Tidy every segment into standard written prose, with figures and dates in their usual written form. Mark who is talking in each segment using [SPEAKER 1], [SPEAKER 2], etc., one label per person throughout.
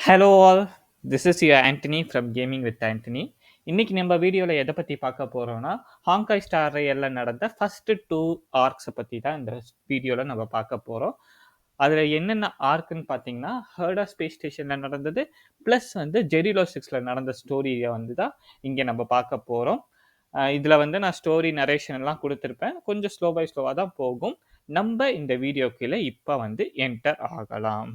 [SPEAKER 1] Hello all, this is your Antony from gaming with Antony. இன்னைக்கு நம்ம வீடியோவில் எதை பற்றி பார்க்க போகிறோம்னா, ஹாங்காய் ஸ்டார் ரயிலில் நடந்த ஃபஸ்ட்டு 2 ஆர்க்ஸை பற்றி தான் இந்த வீடியோவில் நம்ம பார்க்க போகிறோம். அதில் என்னென்ன ஆர்க்குன்னு பார்த்தீங்கன்னா, ஹர்டா ஸ்பேஸ் ஸ்டேஷனில் நடந்தது ப்ளஸ் வந்து ஜெரிலோ 6ல் நடந்த ஸ்டோரியை வந்து தான் இங்கே நம்ம பார்க்க போகிறோம். இதில் வந்து நான் ஸ்டோரி நரேஷன்லாம் கொடுத்துருப்பேன். கொஞ்சம் ஸ்லோ பை ஸ்லோவாக தான் போகும். நம்ம இந்த வீடியோக்குள்ளே இப்போ வந்து என்டர் ஆகலாம்.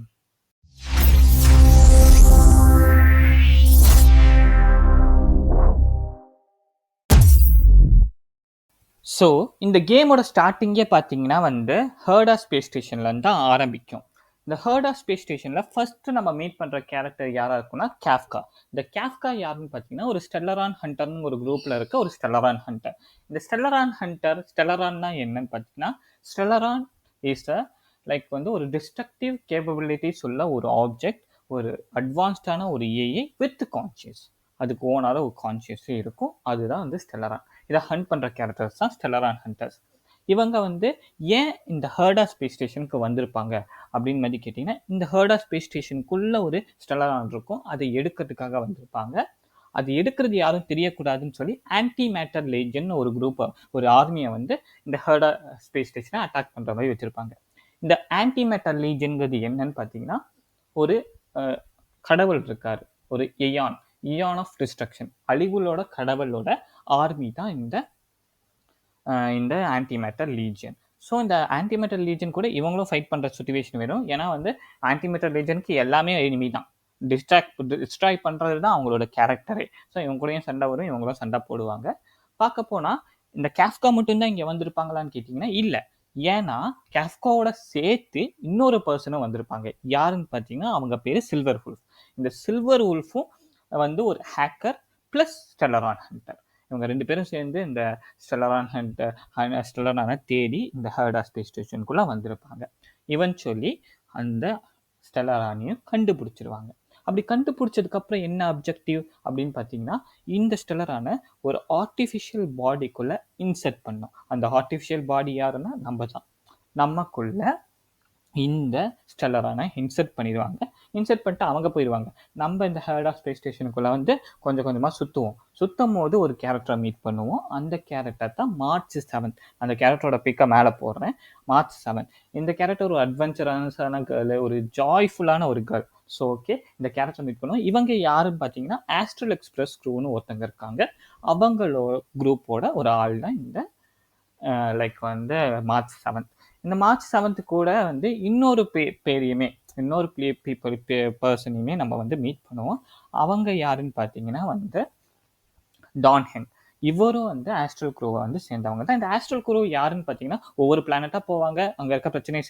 [SPEAKER 1] ஸோ இந்த கேமோட ஸ்டார்டிங்கே பார்த்தீங்கன்னா வந்து ஹர்டா ஸ்பேஸ் ஸ்டேஷன்லேருந்து தான் ஆரம்பிக்கும். இந்த ஹர்டா ஸ்பேஸ் ஸ்டேஷனில் ஃபஸ்ட்டு நம்ம மீட் பண்ணுற கேரக்டர் யாராக இருக்குன்னா கேஃப்கா. இந்த கேஃப்கா யாருன்னு பார்த்தீங்கன்னா ஒரு ஸ்டெல்லரான் ஹண்டர்னு ஒரு குரூப்பில் இருக்க ஒரு ஸ்டெல்லரான் ஹண்டர். இந்த ஸ்டெல்லரான்னா என்னன்னு பார்த்தீங்கன்னா, ஸ்டெல்லரான் இஸ் லைக் வந்து ஒரு டிஸ்ட்ரக்டிவ் கேப்பபிலிட்டிஸ் உள்ள ஒரு ஆப்ஜெக்ட், ஒரு அட்வான்ஸ்டான ஒரு ஏஐ வித் கான்ஷியஸ். அதுக்கு ஓனார ஒரு கான்ஷியஸே இருக்கும். அதுதான் வந்து ஸ்டெல்லரான். இதை ஹண்ட் பண்ணுற கேரக்டர்ஸ் தான் ஸ்டெல்லரான் ஹண்டர்ஸ். இவங்க வந்து ஏன் இந்த ஹர்டா ஸ்பேஸ் ஸ்டேஷனுக்கு வந்திருப்பாங்க அப்படின்னு மாதிரி கேட்டிங்கன்னா, இந்த ஹர்டா ஸ்பேஸ் ஸ்டேஷனுக்குள்ளே ஒரு ஸ்டெல்லரான் இருக்கும், அதை எடுக்கிறதுக்காக வந்திருப்பாங்க. அது எடுக்கிறது யாரும் தெரியக்கூடாதுன்னு சொல்லி ஆன்டி மேட்டர் லீஜன் ஒரு குரூப்பை, ஒரு ஆர்மியை வந்து இந்த ஹர்டா ஸ்பேஸ் ஸ்டேஷனை அட்டாக் பண்ணுற மாதிரி வச்சுருப்பாங்க. இந்த ஆன்டி மேட்டர் லீஜன்கிறது என்னன்னு பார்த்தீங்கன்னா, ஒரு கடவுள் இருக்கார், ஒரு இயான் ஆஃப் டிஸ்ட்ரக்ஷன், அழிவுகளோட கடவுளோட ஆர்மி தான் இந்த ஆன்டிமேட்டர் லீஜியன். ஸோ இந்த ஆன்டிமேட்டர் லீஜன் கூட இவங்களும் ஃபைட் பண்ணுற சுச்சுவேஷன் வரும். ஏன்னா வந்து ஆன்டிமேட்டர் லீஜனுக்கு எல்லாமே எனிமி தான். டிஸ்ட்ராய் பண்ணுறது தான் அவங்களோட கேரக்டரே. ஸோ இவங்க கூடயும் சண்டை வரும், இவங்களும் சண்டை போடுவாங்க. பார்க்க போனால் இந்த கேஃப்கா மட்டும்தான் இங்கே வந்திருப்பாங்களான்னு கேட்டிங்கன்னா இல்லை. ஏன்னா கேஃப்காவோட சேர்த்து இன்னொரு பர்சனும் வந்திருப்பாங்க. யாருன்னு பார்த்தீங்கன்னா அவங்க பேர் சில்வர் உல்ஃப். இந்த சில்வர் உல்ஃபும் வந்து ஒரு ஹேக்கர் ப்ளஸ் ஸ்டெல்லரான் ஹண்டர். இவங்க 2 பேரும் சேர்ந்து இந்த ஸ்டெல்லரானை தேடி இந்த ஹர்டா ஸ்பேஸ் ஸ்டேஷனுக்குள்ளே வந்திருப்பாங்க. இவென்ச்சுவலி அந்த ஸ்டெல்லரானையும் கண்டுபிடிச்சிருவாங்க. அப்படி கண்டுபிடிச்சதுக்கப்புறம் என்ன அப்ஜெக்டிவ் அப்படின்னு பார்த்தீங்கன்னா, இந்த ஸ்டெல்லரானை ஒரு ஆர்டிஃபிஷியல் பாடிக்குள்ளே இன்செர்ட் பண்ணோம். அந்த ஆர்டிஃபிஷியல் பாடி யாருன்னா நம்ம தான். நமக்குள்ள இந்த ஸ்டெல்லரானை இன்செர்ட் பண்ணிடுவாங்க. இன்செர்ட் பண்ணிட்டு அவங்க போயிடுவாங்க. நம்ம இந்த ஹர்டா ஸ்பேஸ் ஸ்டேஷனுக்குள்ளே வந்து கொஞ்சம் கொஞ்சமாக சுற்றும் போது ஒரு கேரக்டரை மீட் பண்ணுவோம். அந்த கேரக்டர் தான் மார்ச் 7. அந்த கேரக்டரோட பிக்கை மேலே போடுறேன். மார்ச் 7 இந்த கேரக்டர் ஒரு அட்வென்ச்சரஸான கேர்ள், ஒரு ஜாய்ஃபுல்லான ஒரு கேர்ள். ஸோ ஓகே, இந்த கேரக்டர் மீட் பண்ணுவோம். இவங்க யாருன்னு பார்த்தீங்கன்னா ஆஸ்ட்ரல் எக்ஸ்பிரஸ் க்ரூன்னு ஒருத்தங்க இருக்காங்க. அவங்களோட குரூப்போட ஒரு ஆள் தான் இந்த லைக் வந்து மார்ச் 7. இந்த மார்ச் 7 கூட வந்து இன்னொரு பர்சனையுமே நம்ம வந்து மீட் பண்ணுவோம். அவங்க யாருன்னு பார்த்தீங்கன்னா வந்து டான்ஹென். இவரும் வந்து ஆஸ்ட்ரல் குரூவை வந்து சேர்ந்தவங்க தான். இந்த ஆஸ்ட்ரல் குரூ யாருன்னு பார்த்தீங்கன்னா, ஒவ்வொரு பிளானட்டாக போவாங்க, அங்கே இருக்க பிரச்சனையை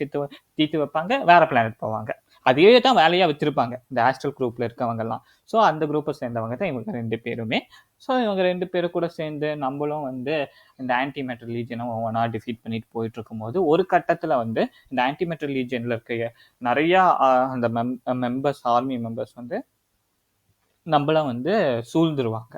[SPEAKER 1] தீர்த்து வைப்பாங்க, வேற பிளானட் போவாங்க. அதே தான் வேலையாக வச்சிருப்பாங்க இந்த ஆஸ்ட்ரல் குரூப்ல இருக்கவங்கலாம். ஸோ அந்த குரூப்பை சேர்ந்தவங்க தான் இவங்க 2 பேருமே. ஸோ இவங்க 2 பேரும் கூட சேர்ந்து நம்மளும் வந்து இந்த ஆன்டிமேட்டர் லீஜனை ஒவ்வொன்றா டிஃபீட் பண்ணிட்டு போயிட்டு இருக்கும்போது, ஒரு கட்டத்தில் வந்து இந்த ஆன்டிமேட்டர் லீஜனில் இருக்க நிறையா அந்த ஆர்மி மெம்பர்ஸ் வந்து நம்மள வந்து சூழ்ந்துருவாங்க.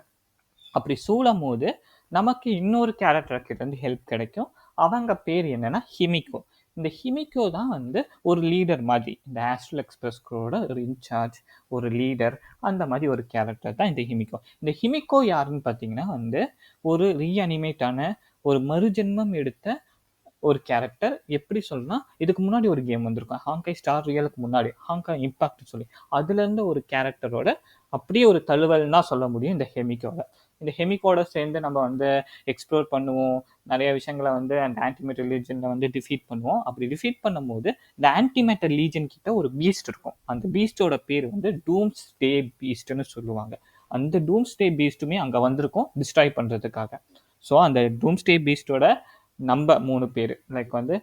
[SPEAKER 1] அப்படி சூழும் போது நமக்கு இன்னொரு கேரக்டர் கிட்ட இருந்து ஹெல்ப் கிடைக்கும். அவங்க பேர் என்னன்னா ஹிமிகோ. இந்த ஹிமிகோ தான் வந்து ஒரு லீடர் மாதிரி, இந்த ஆஸ்ட்ரல் எக்ஸ்பிரஸ்கோட ஒரு இன்சார்ஜ், ஒரு லீடர், அந்த மாதிரி ஒரு கேரக்டர் தான் இந்த ஹிமிகோ. இந்த ஹிமிகோ யாருன்னு பார்த்தீங்கன்னா வந்து ஒரு ரீஅனிமேட்டான, ஒரு மறுஜென்மம் எடுத்த ஒரு கேரக்டர். எப்படி சொல்லணும்னா, இதுக்கு முன்னாடி ஒரு கேம் வந்திருக்கும் ஹாங்காய் ஸ்டார் ரியலுக்கு முன்னாடி, ஹாங்காய் இம்பாக்ட்னு சொல்லி. அதுலேருந்து ஒரு கேரக்டரோட அப்படியே ஒரு தழுவல்னா சொல்ல முடியும் இந்த ஹெமிகோட. இந்த ஹெமிகோட சேர்ந்து நம்ம வந்து எக்ஸ்ப்ளோர் பண்ணுவோம். நிறைய விஷயங்களை வந்து அந்த ஆன்டிமேட்டர் லீஜனில் வந்து டிஃபீட் பண்ணுவோம். அப்படி டிஃபீட் பண்ணும்போது இந்த ஆன்டிமேட்டர் லீஜன் கிட்ட ஒரு பீஸ்ட் இருக்கும். அந்த பீஸ்டோட பேர் வந்து டூம்ஸ்டே பீஸ்ட்னு சொல்லுவாங்க. அந்த டூம்ஸ்டே பீஸ்ட்டுமே அங்கே வந்திருக்கும் டிஸ்ட்ராய் பண்ணுறதுக்காக. ஸோ அந்த டூம்ஸ்டே பீஸ்டோட நம்ம 3 பேர் லைக் வந்து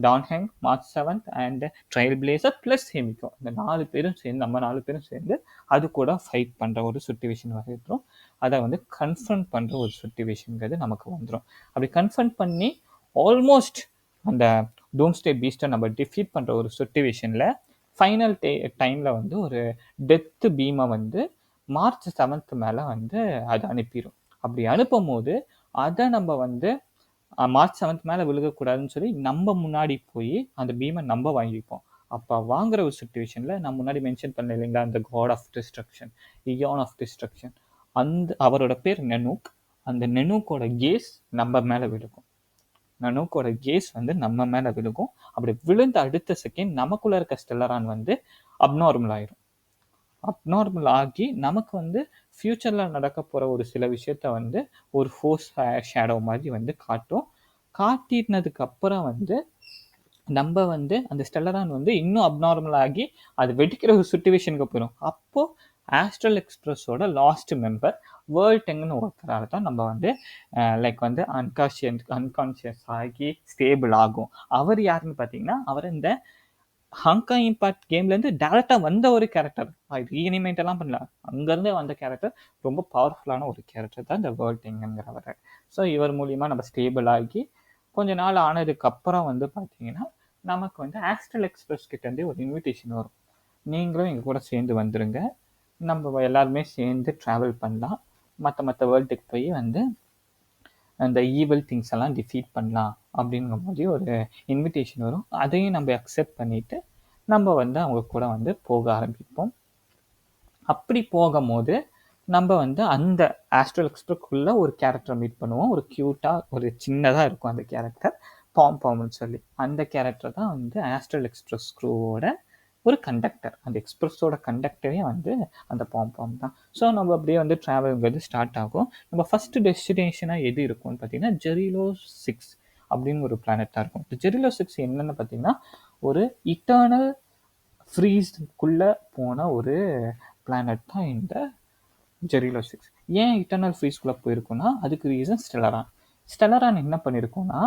[SPEAKER 1] Dan Heng, March 7 and Trailblazer plus Himeko, இந்த 4 பேரும் சேர்ந்து, நம்ம 4 பேரும் சேர்ந்து அது கூட ஃபைட் பண்ணுற ஒரு சுச்சுவேஷன் வந்துடும். அதை வந்து கன்ஃபர்ம் பண்ணுற ஒரு சுச்சுவேஷனுங்கிறது நமக்கு வந்துடும். அப்படி கன்ஃபர்ம் பண்ணி ஆல்மோஸ்ட் அந்த டூம்ஸ்டே பீஸ்ட்டை நம்ம டிஃபீட் பண்ணுற ஒரு சுச்சுவேஷனில் ஃபைனல் டைமில் வந்து ஒரு டெத்து பீமை வந்து மார்ச் 7 மேலே வந்து அது அனுப்பிடும். அப்படி அனுப்பும் போது அதை நம்ம வந்து மார்ச் 7 மேலே விழுகக்கூடாதுன்னு சொல்லி நம்ம முன்னாடி போய் அந்த பீமை நம்ம வாங்கிப்போம். அப்போ வாங்குற ஒரு சுச்சுவேஷனில் நான் முன்னாடி மென்ஷன் பண்ணேன் இல்லைங்களா, அந்த காட் ஆஃப் டிஸ்ட்ரக்ஷன், இயான் ஆஃப் டிஸ்ட்ரக்ஷன், அவரோட பேர் நெனூக். அந்த நெனூக்கோட கேஸ் நம்ம மேலே விழுக்கும். நனூக்கோட கேஸ் வந்து நம்ம மேலே விழுகும். அப்படி விழுந்த அடுத்த செகண்ட் நமக்குள்ள இருக்க ஸ்டெல்லரான் வந்து அப்நார்மல் ஆயிரும். அப்நார்மல் ஆகி நமக்கு வந்து ஃப்யூச்சரில் நடக்க போகிற ஒரு சில விஷயத்த வந்து ஒரு ஃபோர்ஸ் ஷேடோ மாதிரி வந்து காட்டும். காட்டினதுக்கு அப்புறம் வந்து நம்ம வந்து அந்த ஸ்டெல்லரான் வந்து இன்னும் அப்நார்மல் ஆகி அது வெடிக்கிற ஒரு சுச்சுவேஷனுக்கு போயிடும். அப்போது ஆஸ்ட்ரல் எக்ஸ்பிரஸோட லாஸ்ட் மெம்பர் வேர்ல்ட் டெங்குன்னு ஒருத்தரால் தான் நம்ம வந்து லைக் வந்து அன்கான்ஷியஸ் ஆகி ஸ்டேபிள் ஆகும். அவர் யாருன்னு பார்த்தீங்கன்னா, அவர் இந்த ஹாங்காங் இம்பாக்ட் கேம்லேருந்து டேரெக்டாக வந்த ஒரு கேரக்டர். ரீஅனிமேட் எல்லாம் பண்ணல, அங்கேருந்தே வந்த கேரக்டர். ரொம்ப பவர்ஃபுல்லான ஒரு கேரக்டர் தான் இந்த வேர்ல்ட் டெங்குங்கிறவர். ஸோ இவர் மூலிமா நம்ம ஸ்டேபிள் ஆகி கொஞ்ச நாள் ஆனதுக்கப்புறம் வந்து பார்த்தீங்கன்னா, நமக்கு வந்து ஆஸ்ட்ரல் எக்ஸ்பிரஸ் கிட்டேருந்தே ஒரு இன்விடேஷன் வரும். நீங்களும் எங்கள் கூட சேர்ந்து வந்துடுங்க, நம்ம எல்லாருமே சேர்ந்து ட்ராவல் பண்ணலாம், மற்ற வேர்ல்டுக்கு போய் வந்து அந்த ஈவல் திங்ஸ் எல்லாம் டிஃபீட் பண்ணலாம் அப்படிங்கிற மாதிரி ஒரு இன்விடேஷன் வரும். அதையும் நம்ம அக்செப்ட் பண்ணிவிட்டு நம்ம வந்து அவங்க கூட வந்து போக ஆரம்பிப்போம். அப்படி போகும்போது நம்ம வந்து அந்த ஆஸ்ட்ரல் எக்ஸ்பிரஸ்க்குள்ளே ஒரு கேரக்டரை மீட் பண்ணுவோம். ஒரு க்யூட்டாக ஒரு சின்னதாக இருக்கும் அந்த கேரக்டர், பாம்பாம்னு சொல்லி. அந்த கேரக்டர் தான் வந்து ஆஸ்ட்ரல் எக்ஸ்பிரஸ் க்ரூவோட ஒரு கண்டக்டர். அந்த எக்ஸ்பிரஸோட கண்டக்டரே வந்து அந்த பாம்பாம் தான். ஸோ நம்ம அப்படியே வந்து ட்ராவல்ங்கிறது ஸ்டார்ட் ஆகும். நம்ம ஃபஸ்ட்டு டெஸ்டினேஷனாக எது இருக்கும்னு பார்த்தீங்கன்னா, ஜெரிலோ 6 அப்படின்னு ஒரு பிளானட்டாக இருக்கும். இந்த ஜெரிலோ 6 என்னென்னு பார்த்தீங்கன்னா, ஒரு இட்டர்னல் ஃப்ரீஸ்க்குள்ளே போன ஒரு பிளானட் தான் இந்த ஜெரிலோ 6. ஏன் இட்டர்னல் ஃப்ரீஸ்க்குள்ளே போயிருக்குன்னா, அதுக்கு ரீசன் ஸ்டெல்லரான். ஸ்டெல்லரான் என்ன பண்ணியிருக்கோன்னா,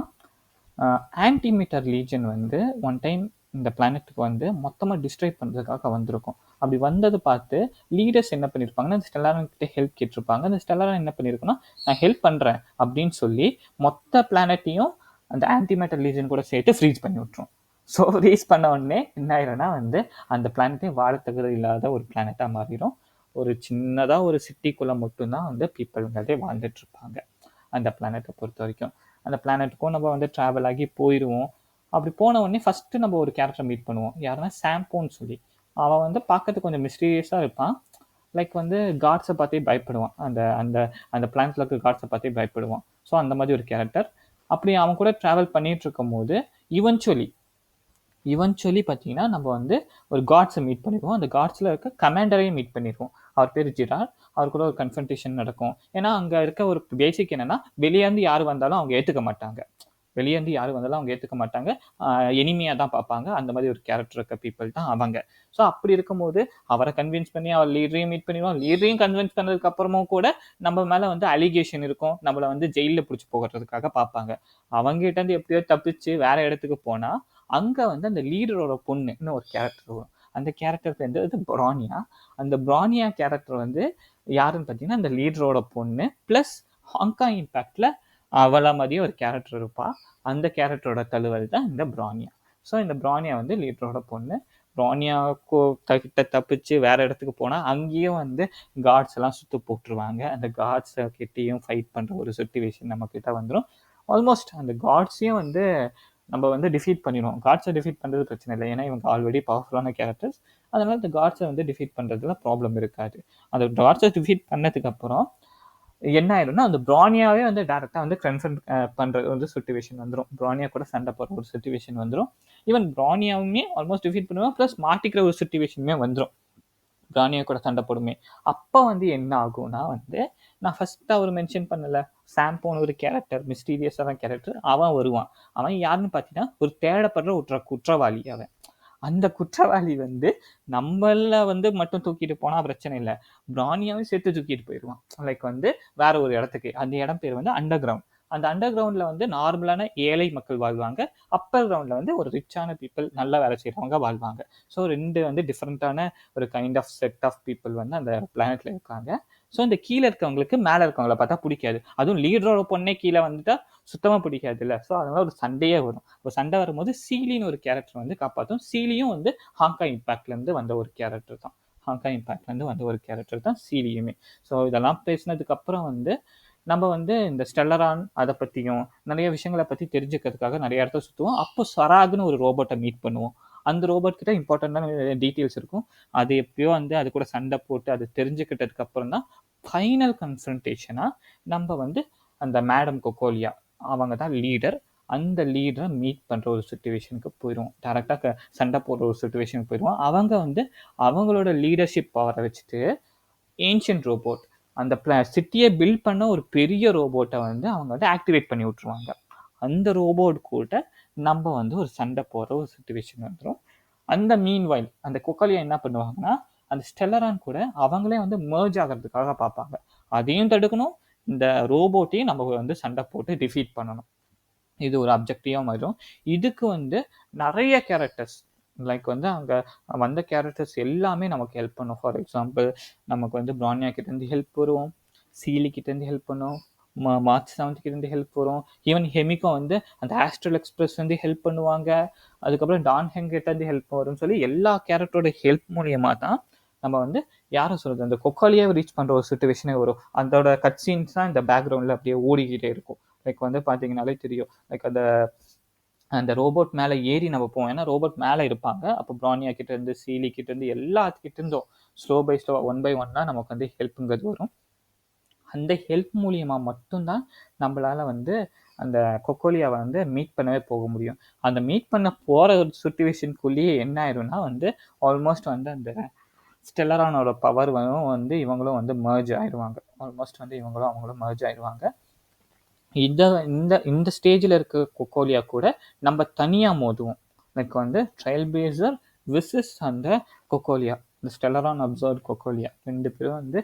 [SPEAKER 1] ஆன்டிமீட்டர் லீஜன் வந்து ஒன் டைம் இந்த பிளானட்டுக்கு வந்து மொத்தமாக டிஸ்ட்ராய் பண்ணுறதுக்காக வந்திருக்கும். அப்படி வந்தது பார்த்து லீடர்ஸ் என்ன பண்ணியிருப்பாங்கன்னா, அந்த ஸ்டெல்லரான் கிட்ட ஹெல்ப் கேட்டிருப்பாங்க. அந்த ஸ்டெல்லரான் என்ன பண்ணியிருக்குன்னா, நான் ஹெல்ப் பண்ணுறேன் அப்படின்னு சொல்லி மொத்த பிளானட்டையும் அந்த ஆன்டிமேட்டர் லீஜன் கூட சேர்த்து ஃப்ரீஸ் பண்ணி விட்டுரும். ஸோ ஃப்ரீஸ் பண்ண உடனே என்ன ஆயிரும்னா வந்து அந்த பிளானட்டையும் வாழத்தகுதி இல்லாத ஒரு பிளானட்டாக மாறிடும். ஒரு சின்னதாக ஒரு சிட்டிக்குள்ளே மட்டும்தான் வந்து பீப்புள்ங்கிறதே வாழ்ந்துட்டு இருப்பாங்க அந்த பிளானட்டை பொறுத்த வரைக்கும். அந்த பிளானட்டுக்கும் நம்ம வந்து ட்ராவல் ஆகி போயிடுவோம். அப்படி போன உடனே ஃபஸ்ட்டு நம்ம ஒரு கேரக்டரை மீட் பண்ணுவோம். யாருன்னா சாம்போன்னு சொல்லி. அவன் வந்து பார்க்கறதுக்கு கொஞ்சம் மிஸ்டீரியஸாக இருப்பான். லைக் வந்து காட்ஸை பார்த்தே பயப்படுவான். அந்த அந்த அந்த பிளானட்டில் இருக்க காட்ஸை பார்த்தே பயப்படுவான். ஸோ அந்த மாதிரி ஒரு கேரக்டர். அப்படி அவன் கூட ட்ராவல் பண்ணிகிட்டு இருக்கும் போது இவென்ச்சுவலி பார்த்தீங்கன்னா, நம்ம வந்து ஒரு காட்ஸை மீட் பண்ணிடுவோம். அந்த காட்ஸில் இருக்க கமாண்டரையும் மீட் பண்ணிடுவோம். அவர் பேர் ஜிரார். அவர் கூட ஒரு கன்ஃபன்டேஷன் நடக்கும். ஏன்னா அங்கே இருக்க ஒரு பேசிக் என்னென்னா, வெளியேருந்து யார் வந்தாலும் அவங்க ஏற்றுக்க மாட்டாங்க. எனிமியாக தான் பார்ப்பாங்க. அந்த மாதிரி ஒரு கேரக்டர் இருக்க பீப்புள் தான் அவங்க. ஸோ அப்படி இருக்கும்போது அவரை கன்வின்ஸ் பண்ணி அவர் லீடரையும் மீட் பண்ணிடுவோம். லீடரையும் கன்வின்ஸ் பண்ணதுக்கு அப்புறமும் கூட நம்ம மேலே வந்து அலிகேஷன் இருக்கும். நம்மளை வந்து ஜெயிலில் பிடிச்சி போகிறதுக்காக பார்ப்பாங்க. அவங்ககிட்டேருந்து எப்படியோ தப்பிச்சு வேற இடத்துக்கு போனால் அங்கே வந்து அந்த லீடரோட பொண்ணுன்னு ஒரு கேரக்டர் வரும். அந்த கேரக்டர் வந்து பிரானியா. அந்த பிரானியா கேரக்டர் வந்து யாருன்னு பார்த்தீங்கன்னா, அந்த லீடரோட பொண்ணு ப்ளஸ் ஹாங்காங் இம்பேக்டில் அவளை மாதிரியே ஒரு கேரக்டர் இருப்பாள். அந்த கேரக்டரோட தழுவல் தான் இந்த பிரானியா. ஸோ இந்த பிரானியா வந்து லீடரோட பொண்ணு. பிரானியா கிட்ட தப்பிச்சு வேற இடத்துக்கு போனால் அங்கேயும் வந்து காட்ஸ் எல்லாம் சுற்று போட்டுருவாங்க. அந்த காட்ஸை கிட்டேயும் ஃபைட் பண்ணுற ஒரு சிச்சுவேஷன் நம்ம கிட்ட வந்துடும். ஆல்மோஸ்ட் அந்த காட்ஸையும் வந்து நம்ம வந்து டிஃபீட் பண்ணிடுவோம். காட்ஸை டிஃபீட் பண்ணுறது பிரச்சனை இல்லை, ஏன்னா இவங்க ஆல்ரெடி பவர்ஃபுல்லான கேரக்டர்ஸ். அதனால இந்த காட்ஸை வந்து டிஃபீட் பண்ணுறதுல ப்ராப்ளம் இருக்காது. அந்த காட்ஸை டிஃபீட் பண்ணதுக்கு அப்புறம் என்ன ஆயிடும்னா, அந்த பிரானியாவே வந்து டேரெக்டாக வந்து கன்ஃபர்ம் பண்ணுற ஒரு சுச்சுவேஷன் வந்துடும். பிரானியா கூட சண்டை போடுற ஒரு சுச்சுவேஷன் வந்துடும். ஈவன் பிரானியாவுமே ஆல்மோஸ்ட் டிஃபீட் பண்ணுவேன், ப்ளஸ் மாட்டிக்கிற ஒரு சுச்சுவேஷனுமே வந்துடும். பிரானியா கூட சண்டை போடுமே. அப்போ வந்து என்ன ஆகும்னா வந்து, நான் ஃபஸ்ட்டாக ஒரு மென்ஷன் பண்ணலை, சாம்போன்னு ஒரு கேரக்டர், மிஸ்டீரியஸான கேரக்டர், அவன் வருவான். அவன் யாருன்னு பார்த்தீங்கன்னா, ஒரு தேடப்படுற குற்றவாளி அவன். அந்த குற்றவாளி வந்து நம்மள வந்து மட்டும் தூக்கிட்டு போனால் பிரச்சனை இல்லை, பிரானியாவும் சேர்த்து தூக்கிட்டு போயிடுவான். லைக் வந்து வேற ஒரு இடத்துக்கு. அந்த இடம் பேர் வந்து அண்டர் கிரவுண்ட். அந்த அண்டர் கிரவுண்டில் வந்து நார்மலான ஏழை மக்கள் வாழ்வாங்க. அப்பர் கிரவுண்டில் வந்து ஒரு ரிச்சான பீப்புள், நல்லா வேலை செய்கிறவங்க வாழ்வாங்க. ஸோ ரெண்டு வந்து டிஃப்ரெண்ட்டான ஒரு kind of set of people வந்து அந்த பிளானெட்டில் இருக்காங்க. ஸோ இந்த கீழே இருக்கவங்களுக்கு மேலே இருக்கவங்கள பார்த்தா பிடிக்காது. அதுவும் லீடரோட பொண்ணே கீழே வந்துட்டா சுத்தமாக பிடிக்காது இல்லை. ஸோ அதனால ஒரு சண்டையே வரும். ஒரு சண்டை வரும்போது சீலின்னு ஒரு கேரக்டர் வந்து காப்பாற்றும். சீலியும் வந்து ஹாங்காங் இம்பேக்ட்லேருந்து வந்த ஒரு கேரக்டர் தான் சீலியுமே. ஸோ இதெல்லாம் பேசினதுக்கப்புறம் வந்து நம்ம வந்து இந்த ஸ்டெல்லரான் அதை பற்றியும் நிறைய விஷயங்களை பற்றி தெரிஞ்சுக்கிறதுக்காக நிறைய இடத்த சுற்றுவோம். அப்போ சராக்னு ஒரு ரோபோட்டை மீட் பண்ணுவோம். அந்த ரோபோட் கிட்ட இம்பார்ட்டண்டான டீட்டெயில்ஸ் இருக்கும். அது எப்பயோ வந்து அது கூட சண்டை போட்டு அது தெரிஞ்சுக்கிட்டதுக்கு அப்புறம் தான் ஃபைனல் கன்ஃபரன்டேஷனா நம்ம வந்து அந்த மேடம் கொக்கோலியா அவங்க தான் லீடர். அந்த லீடரை மீட் பண்ணுற ஒரு சுச்சுவேஷனுக்கு போயிடுவோம். டேரெக்டாக சண்டை போடுற ஒரு சுச்சுவேஷனுக்கு போயிடுவோம். அவங்க வந்து அவங்களோட லீடர்ஷிப் பவரை வச்சுட்டு ஏன்ஷியன்ட் ரோபோட் அந்த சிட்டியை பில்ட் பண்ண ஒரு பெரிய ரோபோட்டை வந்து அவங்க வந்து ஆக்டிவேட் பண்ணி விட்ருவாங்க. அந்த ரோபோட் கூட நம்ம வந்து ஒரு சண்டை போடுற ஒரு சுச்சுவேஷன் வந்துடும். அந்த மீன்வைல் அந்த கொக்கோலியா என்ன பண்ணுவாங்கன்னா அந்த ஸ்டெல்லரான் கூட அவங்களே வந்து மர்ஜ் ஆகிறதுக்காக பார்ப்பாங்க. அதையும் தடுக்கணும், இந்த ரோபோட்டையும் நம்ம வந்து சண்டை போட்டு டிஃபீட் பண்ணணும். இது ஒரு அப்ஜெக்டிவாக மாறிடும். இதுக்கு வந்து நிறைய கேரக்டர்ஸ் லைக் வந்து அங்கே வந்த கேரக்டர்ஸ் எல்லாமே நமக்கு ஹெல்ப் பண்ணும். ஃபார் எக்ஸாம்பிள் நமக்கு வந்து பிரான்யா கிட்டேருந்து ஹெல்ப் வரும், சீலி கிட்டேருந்து ஹெல்ப் பண்ணும், மார்ச் 7 கிட்டேருந்து ஹெல்ப் வரும். ஈவன் ஹெமிக்கும் வந்து அந்த ஆஸ்ட்ரல் எக்ஸ்பிரஸ் வந்து ஹெல்ப் பண்ணுவாங்க. அதுக்கப்புறம் டான் ஹெங் கிட்டேருந்து ஹெல்ப் வரும்னு சொல்லி எல்லா கேரக்டரோட ஹெல்ப் மூலியமாக தான் நம்ம வந்து யாரை சொல்கிறது அந்த கொக்காலியை ரீச் பண்ணுற ஒரு சுச்சுவேஷனே வரும். அதோட கட் சீன்ஸ் தான் இந்த பேக்ரவுண்டில் அப்படியே ஓடிக்கிட்டே இருக்கும். லைக் வந்து பார்த்தீங்கன்னாலே தெரியும். லைக் அந்த ரோபோட் மேலே ஏறி நம்ம போவோம். ஏன்னா ரோபோட் மேலே இருப்பாங்க. அப்போ பிரானியா கிட்டேருந்து சீலி கிட்டேருந்து எல்லாத்துக்கிட்டேருந்தும் ஸ்லோ பை ஸ்லோ 1 by 1 நமக்கு வந்து ஹெல்ப்புங்கிறது வரும். அந்த ஹெல்ப் மூலியமாக மட்டும்தான் நம்மளால் வந்து அந்த கொக்கோலியாவை வந்து மீட் பண்ணவே போக முடியும். அந்த மீட் பண்ண போகிற ஒரு சுச்சுவேஷனுக்குள்ளேயே என்ன ஆயிரும்னா வந்து ஆல்மோஸ்ட் வந்து அந்த ஸ்டெல்லரானோட பவர் வந்து இவங்களும் வந்து மர்ஜ் ஆயிடுவாங்க. ஆல்மோஸ்ட் வந்து இவங்களும் அவங்களும் மர்ஜ் ஆயிடுவாங்க. இந்த இந்த இந்த ஸ்டேஜில் இருக்க கொக்கோலியா கூட நம்ம தனியாக மோதுவோம். லைக் வந்து ட்ரையல் பேசர் விசஸ் அந்த கொக்கோலியா, இந்த ஸ்டெல்லரான் அப்சர்வ் கொக்கோலியா 2 பேரும் வந்து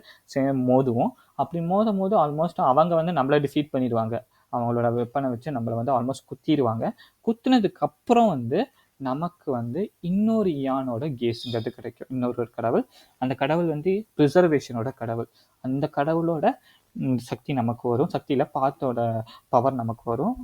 [SPEAKER 1] மோதுவோம். அப்படி மோதும் ஆல்மோஸ்ட் அவங்க வந்து நம்மளை டிஃபீட் பண்ணிடுவாங்க. அவங்களோட வெப்பனை வச்சு நம்மளை வந்து ஆல்மோஸ்ட் குத்திடுவாங்க. குத்துனதுக்கு அப்புறம் வந்து நமக்கு வந்து இன்னொரு இயானோட கேஸுங்கிறது கிடைக்கும். இன்னொரு கடவுள். அந்த கடவுள் வந்து ப்ரிசர்வேஷனோட கடவுள். அந்த கடவுளோட சக்தி நமக்கு வரும். சக்தியில் பாத்தோட பவர் நமக்கு வரும்.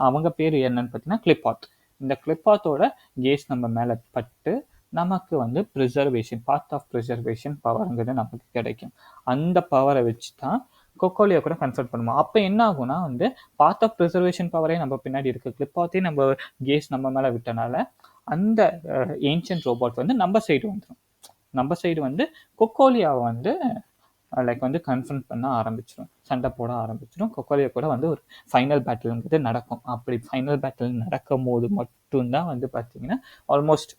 [SPEAKER 1] அவங்க பேர் என்னன்னு பார்த்தீங்கன்னா கிளிப்பாத். இந்த கிளிப்பாத்தோட கேஸ் நம்ம மேலே பட்டு நமக்கு வந்து ப்ரிசர்வேஷன் பாத் ஆஃப் ப்ரிசர்வேஷன் பவருங்கிறது நமக்கு கிடைக்கும். அந்த பவரை வச்சு தான் கொக்கோலியா கூட கன்சல்ட் பண்ணுவோம். அப்போ என்ன ஆகும்னா வந்து பாத் ஆஃப் ப்ரிசர்வேஷன் பவரே நம்ம பின்னாடி இருக்கு, கிளிப்பாத்தையும் நம்ம கேஸ் நம்ம மேலே விட்டனால அந்த ஏன்ஷியன்ட் ரோபோட் வந்து நம்ம சைடு வந்துடும். நம்ம சைடு வந்து கொக்கோலியாவை வந்து லைக் வந்து கன்ஃபரன்ட் பண்ண ஆரம்பிச்சிடும், சண்டை போட ஆரம்பிச்சிடும். கொக்கோலியா கூட வந்து ஒரு ஃபைனல் பேட்டில்ங்கிறது நடக்கும். அப்படி ஃபைனல் பேட்டில் நடக்கும் போது மட்டும்தான் வந்து பார்த்தீங்கன்னா ஆல்மோஸ்ட்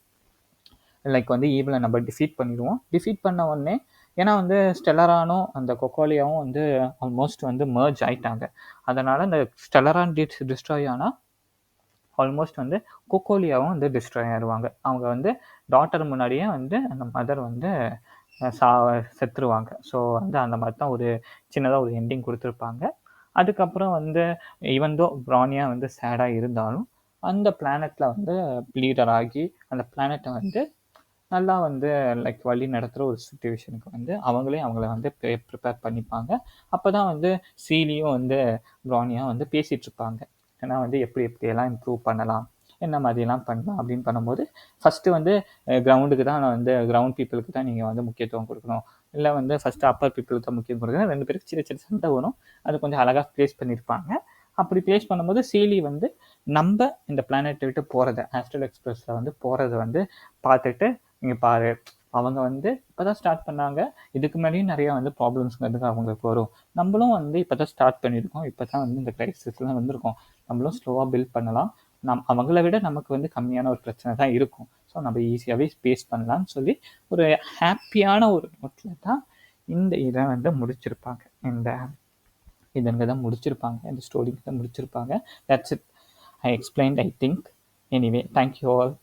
[SPEAKER 1] லைக் வந்து ஈவில் நம்ம டிஃபீட் பண்ணிடுவோம். டிஃபீட் பண்ண உடனே ஏன்னா வந்து ஸ்டெல்லரானும் அந்த கொக்கோலியாவும் வந்து ஆல்மோஸ்ட் வந்து மர்ஜ் ஆயிட்டாங்க. அதனால் அந்த ஸ்டெல்லரான் டிஸ்ட்ராய் ஆனால் ஆல்மோஸ்ட் வந்து கொக்கோலியாவும் வந்து டிஸ்ட்ராய் ஆயிடுவாங்க. அவங்க வந்து டாட்டர் முன்னாடியே வந்து அந்த மதர் வந்து செத்துருவாங்க. ஸோ வந்து அந்த மாதிரி தான் ஒரு சின்னதாக ஒரு எண்டிங் கொடுத்துருப்பாங்க. அதுக்கப்புறம் வந்து ஈவன்தோ பிரானியா வந்து சேடாக இருந்தாலும் அந்த பிளானெட்டில் வந்து லீடர் ஆகி அந்த பிளானெட்டை வந்து நல்லா வந்து லைக் வழி நடத்துகிற ஒரு சுச்சுவேஷனுக்கு வந்து அவங்கள வந்து ப்ரிப்பேர் பண்ணிப்பாங்க. அப்போ தான் வந்து சீலியும் வந்து பிரானியா வந்து பேசிகிட்டு இருப்பாங்க. ஏன்னா வந்து எப்படியெல்லாம் இம்ப்ரூவ் பண்ணலாம், என்ன மாதிரிலாம் பண்ணலாம் அப்படின்னு பண்ணும்போது ஃபஸ்ட்டு வந்து கிரவுண்டுக்கு தான் நான் வந்து கிரவுண்ட் பீப்புளுக்கு தான் நீங்கள் வந்து முக்கியத்துவம் கொடுக்கணும், இல்லை வந்து ஃபஸ்ட்டு அப்பர் பீப்புளுக்கு தான் முக்கியம் கொடுக்கணும். 2 பேருக்கு சின்ன சண்டை வரும். அது கொஞ்சம் அழகாக ப்ளேஸ் பண்ணியிருப்பாங்க. அப்படி ப்ளேஸ் பண்ணும்போது சீலி வந்து நம்ம இந்த பிளானெட்டை விட்டு போகிறத ஆஸ்ட்ரல் எக்ஸ்பிரஸில் வந்து போகிறத வந்து பார்த்துட்டு நீங்கள் பாரு, அவங்க வந்து இப்போ தான் ஸ்டார்ட் பண்ணாங்க, இதுக்கு முன்னாடியும் நிறையா வந்து ப்ராப்ளம்ஸ்ங்கிறதுக்கு அவங்களுக்கு வரும். நம்மளும் வந்து இப்போ தான் ஸ்டார்ட் பண்ணியிருக்கோம், இப்போ தான் வந்து இந்த கிரைசிஸ்லாம் வந்திருக்கோம், நம்மளும் ஸ்லோவாக பில்ட் பண்ணலாம், அவங்கள விட நமக்கு வந்து கம்மியான ஒரு பிரச்சனை தான் இருக்கும், ஸோ நம்ம ஈஸியாகவே ஸ்பேஸ் பண்ணலாம்னு சொல்லி ஒரு ஹாப்பியான ஒரு நோட்டில் தான் இந்த இதை வந்து முடிச்சிருப்பாங்க. இதங்க தான் முடிச்சிருப்பாங்க, இந்த ஸ்டோரிக்கு தான் முடிச்சிருப்பாங்க. That's it, I explained I think. Anyway, thank you all.